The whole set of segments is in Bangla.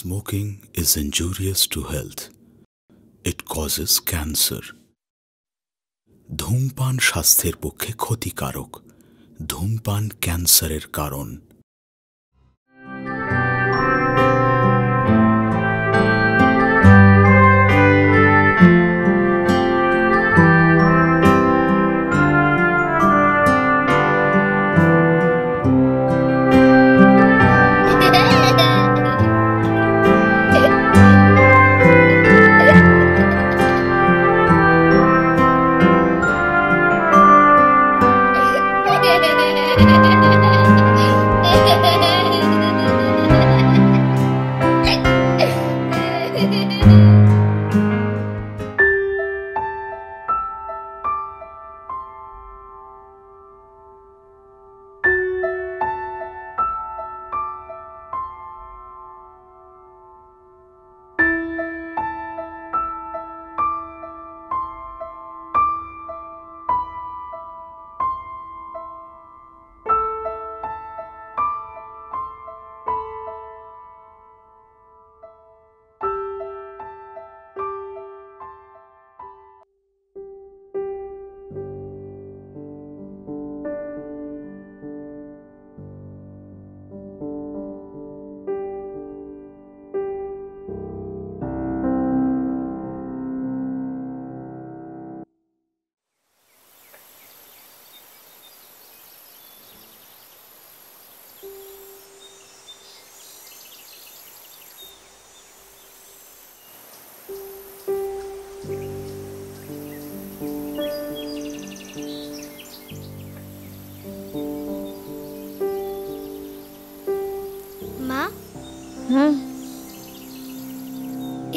Smoking is injurious to health. It causes cancer. ধূমপান স্বাস্থ্যের পক্ষে ক্ষতিকারক। ধূমপান ক্যান্সারের কারণ।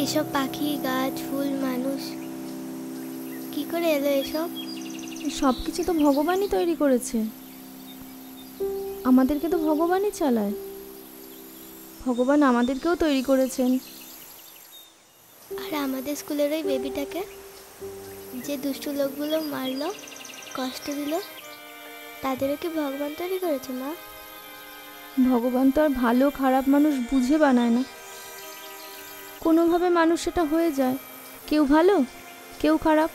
এসব পাখি, গাছ, ফুল, মানুষ কি করে এলো? এসব সব কিছু তো ভগবানই তৈরি করেছে। আমাদেরকে তো ভগবানই চালায়। ভগবান আমাদেরকেও তৈরি করেছেন। আর আমাদের স্কুলের ওই বেবিটাকে যে দুষ্টু লোকগুলো মারলো, কষ্ট দিল, তাদেরও কি ভগবান তৈরি করেছে? মা, ভগবান তো আর ভালো খারাপ মানুষ বুঝে বানায় না। কোনোভাবে মানুষ সেটা হয়ে যায়, কেউ ভালো কেউ খারাপ।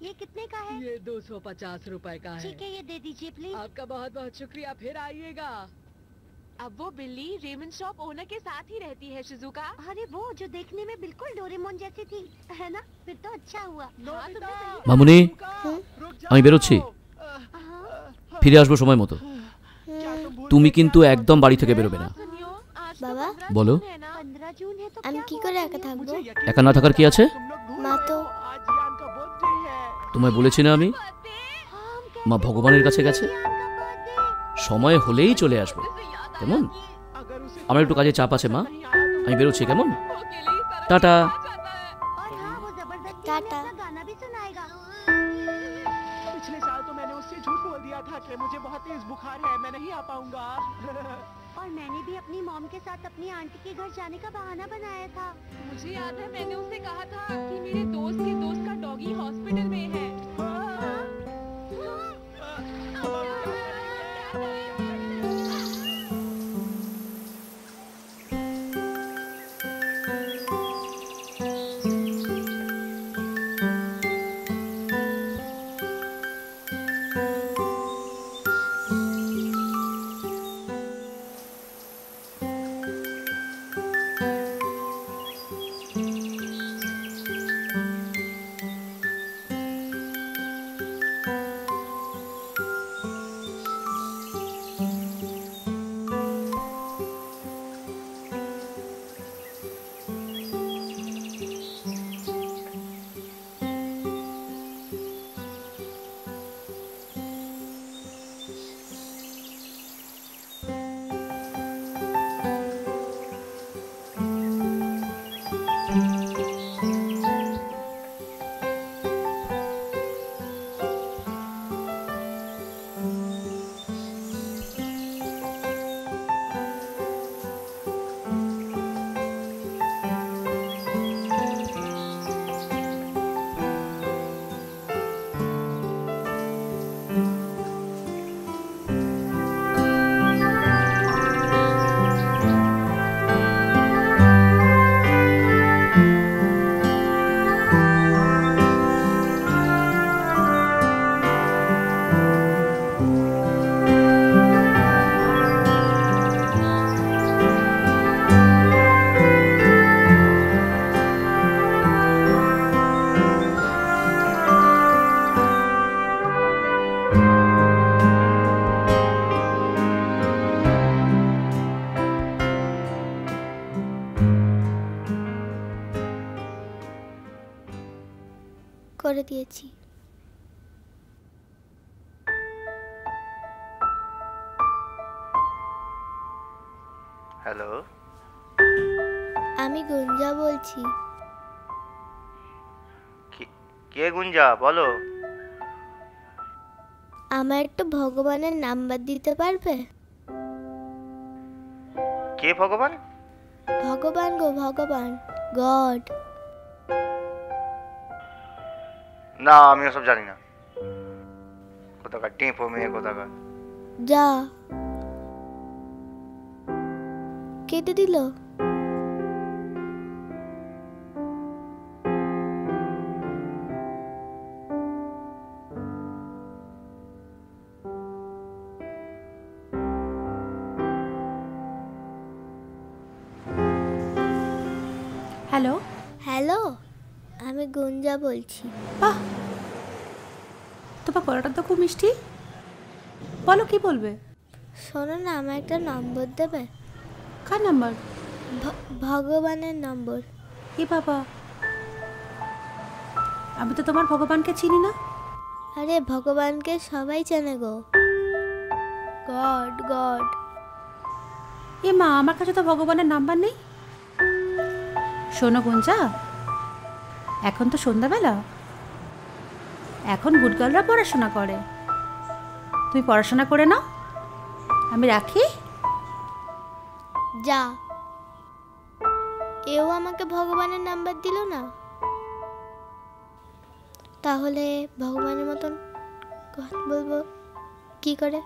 ये कितने का है? ये 250 रुपए का है। ठीक है, ये दे दीजिए प्लीज। आपका बहुत बहुत शुक्रिया, फिर आइएगा। अब वो बिल्ली रेमंड शॉप ओनर के साथ ही रहती है शिजुका। अरे वो जो देखने में बिल्कुल डोरेमोन जैसी थी, है ना? फिर तो अच्छा हुआ। মামুনি, আমি বেরোচ্ছি, ফিরে আসবো সময় মতো। তুমি কিন্তু একদম বাড়ি থেকে বেরোবে না। বাবা, বলো। 15 जून है तो আমি কি করে একা থাকবো? একা না থাকার কি আছে? মা তো তোমায় বলেছি না আমি, মা ভগবানের কাছে গেছে, সময় হলেই চলে আসবে। কেমন? আমার একটু কাজে চাপ আছে মা, আমি বেরোচ্ছি। কেমন? টাটা। टाटा। गाना भी सुनाएगा। पिछले साल तो मैंने उससे झूठ बोल दिया था कि मुझे बहुत तेज बुखार है, मैं नहीं आ पाऊंगा। और मैंने भी अपनी मॉम के साथ अपनी आंटी के घर जाने का बहाना बनाया था। मुझे याद है मैंने उससे कहा था कि मेरे दोस्त के दोस्त का डॉगी हॉस्पिटल में है। করে দিয়েছি। হ্যালো, আমি গুঞ্জা বলছি। কে গুঞ্জা? বলো। আমার একটু ভগবানের নাম্বার দিতে পারবে? কে ভগবান? ভগবান গো, ভগবান, গড। না, আমি ওসব জানি না। কোথাকার টেপো মেয়ে কোথাকার। যা কেটে দিল। হ্যালো। হ্যালো, আমি গুঞ্জা বলছি। বাহ, তোমার গলাটা তো খুব মিষ্টি। বলো, কি বলবে? শোনো না, আমার একটা নম্বর দেবে? কার নাম্বার? ভগবানের নম্বর। এ বাবা, আমি তো তোমার ভগবানকে চিনি না। আরে ভগবানকে সবাই চেনে গো, গড গড। এ মা, আমার কাছে তো ভগবানের নাম্বার নেই। শোনো গুঞ্জা, এখন তো সন্ধ্যাবেলা, এখন গুড গার্লরা পড়াশোনা করে। তুমি পড়াশোনা করে নাও, আমি রাখি। যা, এও আমাকে ভগবানের নাম্বার দিল না। তাহলে ভগবানের মতন কথা বলবো কি করে?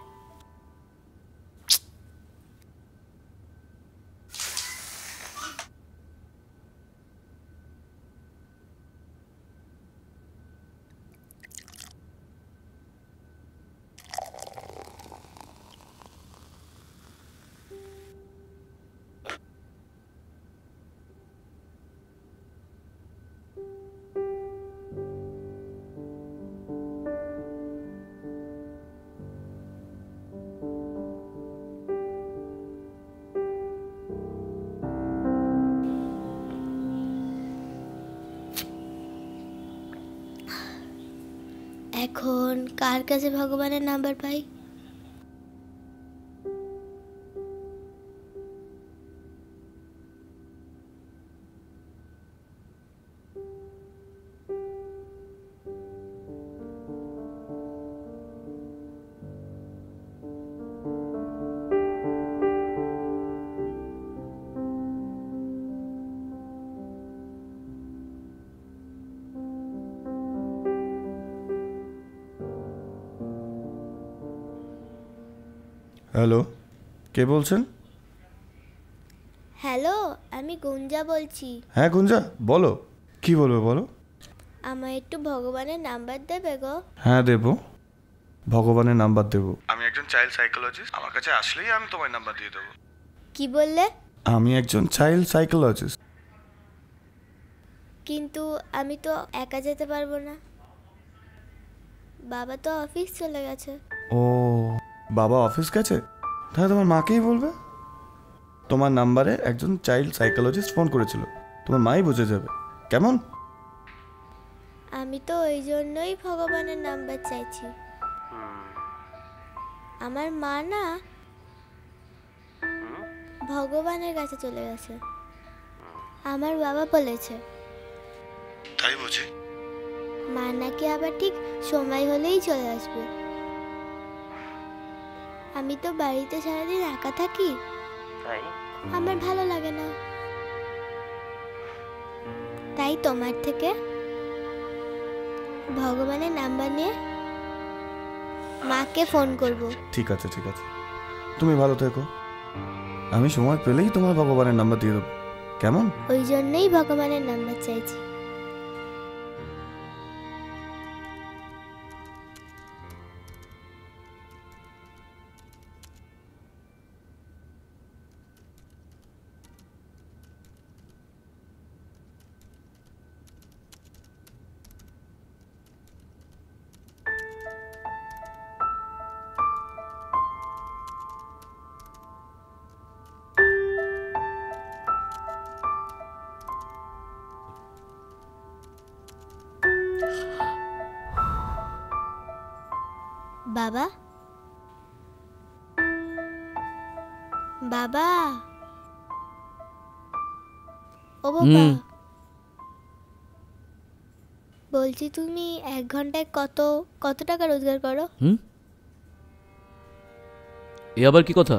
এখন কার কাছে ভগবানের নাম্বার পাই? হ্যালো, কে বলছেন? হ্যালো, আমি গুঞ্জা বলছি। হ্যাঁ গুঞ্জা, বলো, কি বলবে বলো। আমার একটু ভগবানের নাম্বার দেবে গো? হ্যাঁ দেবো, ভগবানের নাম্বার দেবো। আমি একজন চাইল্ড সাইকোলজিস্ট, আমার কাছে আসলেই আমি তোমার নাম্বার দিয়ে দেবো। কি বললে? আমি একজন চাইল্ড সাইকোলজিস্ট। কিন্তু আমি তো একা যেতে পারবো না, বাবা তো অফিস চলে গেছে। ও, বাবা অফিস গেছে? তাহলে তোমার মাকেই বলবে। তোমার নাম্বারে একজন চাইল্ড সাইকোলজিস্ট ফোন করেছিল, তোমার মাই বুঝে যাবে, কেমন? আমি তো ওই জন্যই ভগবানের নাম্বার চাইছি। আমার মা না ভগবানের কাছে চলে গেছে, আমার বাবা বলেছে। তাই বুঝি? মা নাকি আবার ঠিক সময় হলেই চলে আসবে। আমি তো বাড়িতে সারাদিন একা থাকি, আমার ভালো লাগে না। তাই তোমার থেকে ভগবানের নাম্বার নিয়ে মাকে ফোন করব। ঠিক আছে ঠিক আছে, তুমি ভালো থেকো, আমি সময় পেলেই তোমার ভগবানের নাম্বার দিয়ে দেবো, কেমন? ওই জন্যই ভগবানের নাম্বার চাইছি। বাবা, বাবা, ও বাবা, বলছি তুমি 1 ঘন্টায় কত কত টাকা রোজগার করো? এ আবার কি কথা?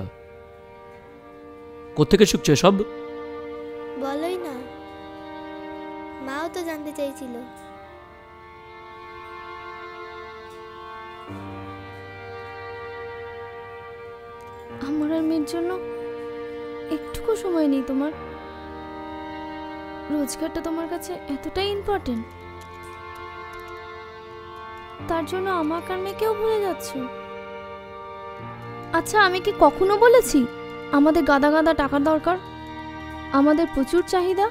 কোত্থেকে শিখছো সব? বলোই না, মাও তো জানতে চাইছিল। আমার আর মেয়ের জন্য একটুকু সময় নেই তোমার? রোজগারটা তোমার কাছে এতটাই ইম্পর্টেন্ট, তার জন্য আমাকে আর মেয়েকেও ভুলে যাচ্ছ? আচ্ছা, আমি কি কখনো বলেছি আমাদের গাদা গাদা টাকার দরকার, আমাদের প্রচুর চাহিদা?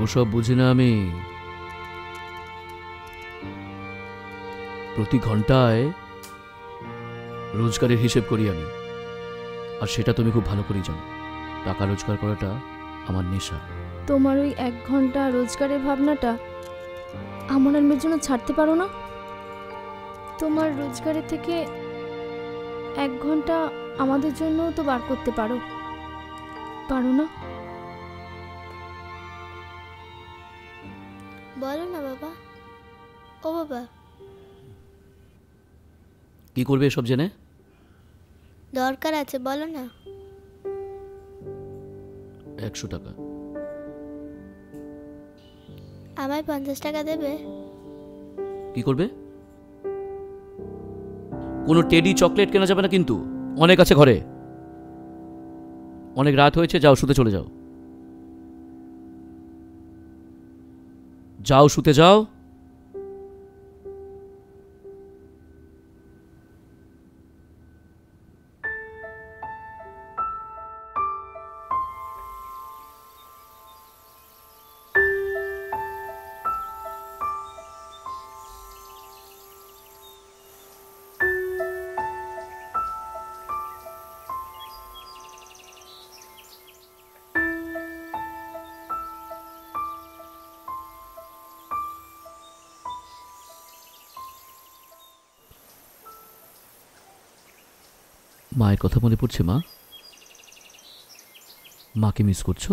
ওসব বুঝি না আমি। প্রতি ঘন্টায় রোজগারের হিসেব করি আমি, আর সেটা তুমি খুব ভালো করেই জানো। টাকা রোজগার করাটা আমার নেশা। তোমার ওই 1 ঘন্টা রোজগারের ভাবনাটা আমার আর মেয়ের জন্য ছাড়তে পারো না? তোমার রোজগারের থেকে 1 ঘন্টা আমাদের জন্য তো বার করতে পারো, পারো না? বলো না বাবা, ও বাবা। কি করবে এসব জেনে? দরকার আছে, বলো না। 100 টাকা। আমায় 50 টাকা দেবে? কি করবে? কোনো টেডি চকলেট কেনা যাবে না কিন্তু, অনেক আছে ঘরে। অনেক রাত হয়েছে, যাও শুতে চলে যাও। যাও শুতে যাও। মায়ের কথা মনে পড়ছে মা? মাকে মিস করছো?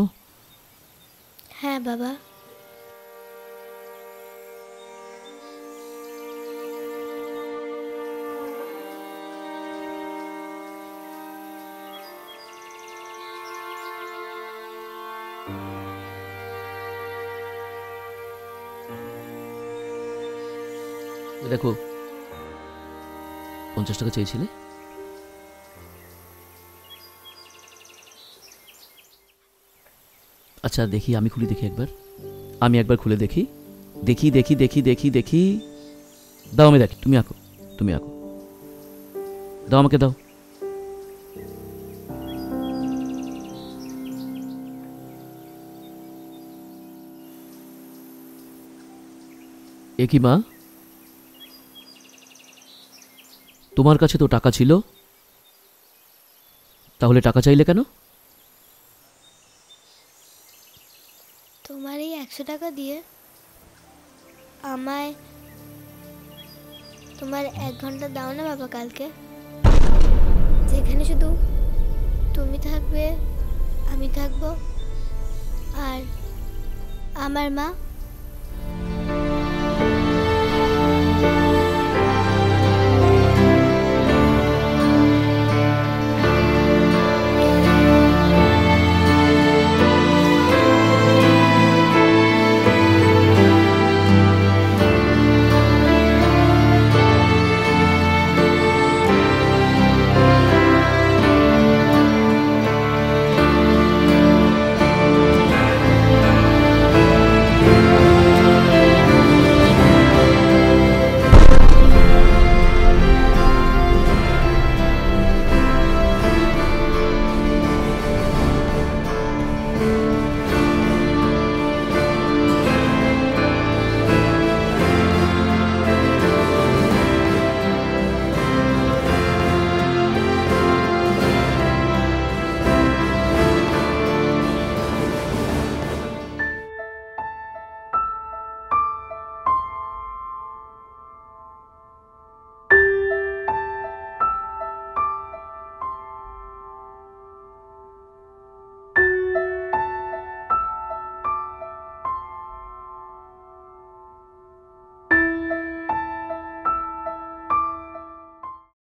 হ্যাঁ বাবা। দেখো, 50 টাকা চেয়েছিলে। আচ্ছা দেখি, আমি খুলে দেখি একবার। আমি একবার খুলে দেখি। দেখি দেখি দেখি দেখি দেখি। দাও আমি দেখি। তুমি আঁকো, তুমি আঁকো। দাও আমাকে, দাও। এ কি মা? তোমার কাছে তো টাকা ছিল, তাহলে টাকা চাইলে কেন? তোমার এই 100 টাকা দিয়ে আমায় তোমার 1 ঘন্টা দাও না বাবা কালকে, যেখানে শুধু তুমি থাকবে, আমি থাকবো, আর আমার মা